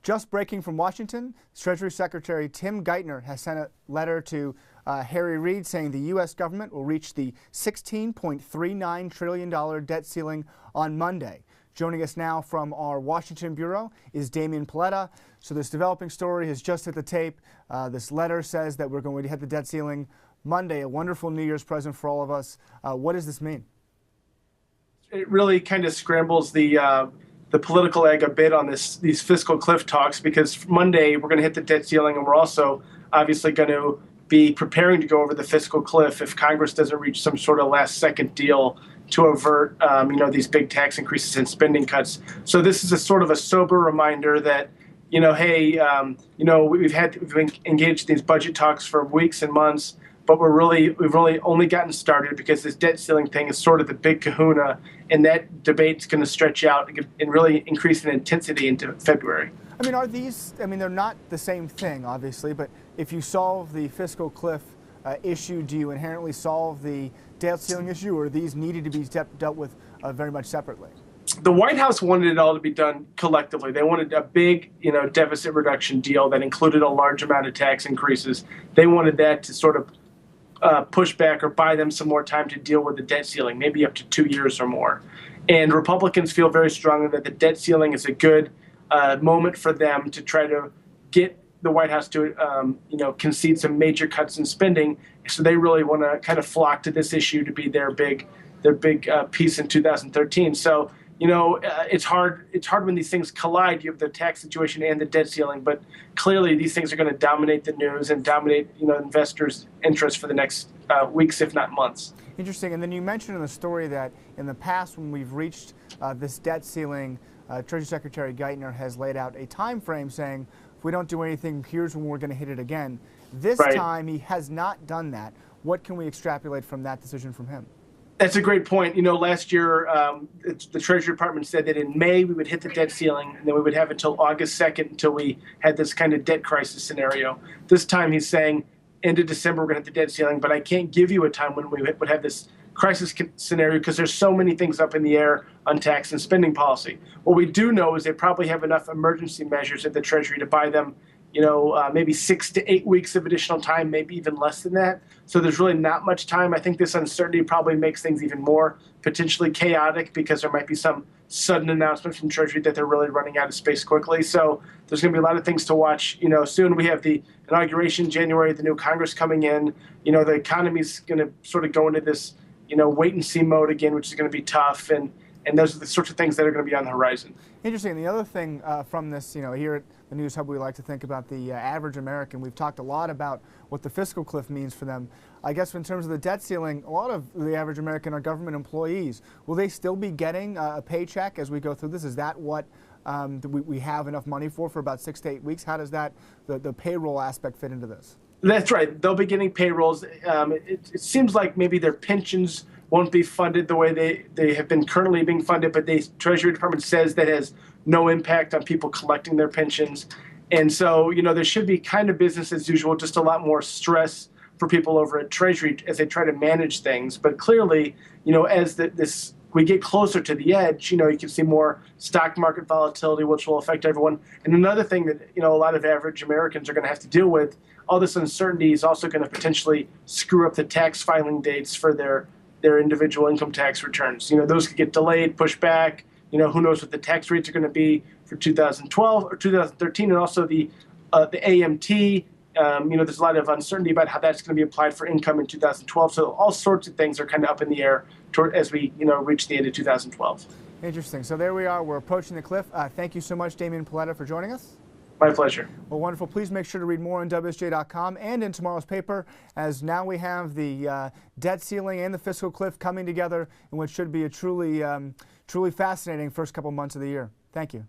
Just breaking from Washington, Treasury Secretary Tim Geithner has sent a letter to Harry Reid saying the U.S. government will reach the $16.39 trillion debt ceiling on Monday. Joining us now from our Washington bureau is Damian Paletta. So this developing story has just hit the tape. This letter says that we're going to hit the debt ceiling Monday, a wonderful New Year's present for all of us. What does this mean? It really kind of scrambles the political egg a bit on these fiscal cliff talks, because Monday we're going to hit the debt ceiling, and we're also obviously going to be preparing to go over the fiscal cliff if Congress doesn't reach some sort of last-second deal to avert, these big tax increases and spending cuts. So this is a sort of a sober reminder that, hey, we've been engaged in these budget talks for weeks and months, but we've really only gotten started because this debt ceiling thing is sort of the big kahuna, and that debate's going to stretch out and really increase in intensity into February. They're not the same thing, obviously, but if you solve the fiscal cliff issue, do you inherently solve the debt ceiling issue, or are these needed to be dealt with very much separately? The White House wanted it all to be done collectively. They wanted a big, deficit reduction deal that included a large amount of tax increases. They wanted that to sort of push back or buy them some more time to deal with the debt ceiling, maybe up to 2 years or more. And Republicans feel very strongly that the debt ceiling is a good moment for them to try to get the White House to, concede some major cuts in spending. So they really want to kind of flock to this issue to be their big piece in 2013. So, it's hard when these things collide. You have the tax situation and the debt ceiling, but clearly these things are going to dominate the news and dominate, investors' interest for the next weeks, if not months. Interesting. And then you mentioned in the story that in the past, when we've reached this debt ceiling, Treasury Secretary Geithner has laid out a time frame saying, if we don't do anything, here's when we're going to hit it again. This time, he has not done that. What can we extrapolate from that decision from him? That's a great point. Last year, the Treasury Department said that in May we would hit the debt ceiling, and then we would have until August 2nd until we had this kind of debt crisis scenario. This time he's saying end of December we're going to hit the debt ceiling, but I can't give you a time when we would have this crisis scenario because there's so many things up in the air on tax and spending policy. What we do know is they probably have enough emergency measures at the Treasury to buy them maybe 6 to 8 weeks of additional time, maybe even less than that. So there's really not much time. I think this uncertainty probably makes things even more potentially chaotic because there might be some sudden announcement from Treasury that they're really running out of space quickly. So there's going to be a lot of things to watch. Soon we have the inauguration in January, the new Congress coming in. The economy's going to sort of go into this, wait and see mode again, which is going to be tough. And those are the sorts of things that are going to be on the horizon. Interesting. The other thing from this, here at the News Hub, we like to think about the average American. We've talked a lot about what the fiscal cliff means for them. I guess in terms of the debt ceiling, a lot of the average American are government employees. Will they still be getting a paycheck as we go through this? Is that what we have enough money for about 6 to 8 weeks? How does that, the payroll aspect fit into this? That's right. They'll be getting payrolls. It seems like maybe their pensions won't be funded the way they have been currently being funded, but the Treasury Department says that has no impact on people collecting their pensions. And so, there should be kind of business as usual, just a lot more stress for people over at Treasury as they try to manage things. But clearly, as we get closer to the edge, you can see more stock market volatility, which will affect everyone. And another thing that, a lot of average Americans are going to have to deal with, all this uncertainty is also going to potentially screw up the tax filing dates for their individual income tax returns. Those could get delayed, pushed back. Who knows what the tax rates are going to be for 2012 or 2013, and also the AMT. There's a lot of uncertainty about how that's going to be applied for income in 2012. So all sorts of things are kind of up in the air as we reach the end of 2012. Interesting. So there we are. We're approaching the cliff. Thank you so much, Damian Paletta, for joining us. My pleasure. Well, wonderful. Please make sure to read more on WSJ.com and in tomorrow's paper, as now we have the debt ceiling and the fiscal cliff coming together in what should be a truly fascinating first couple months of the year. Thank you.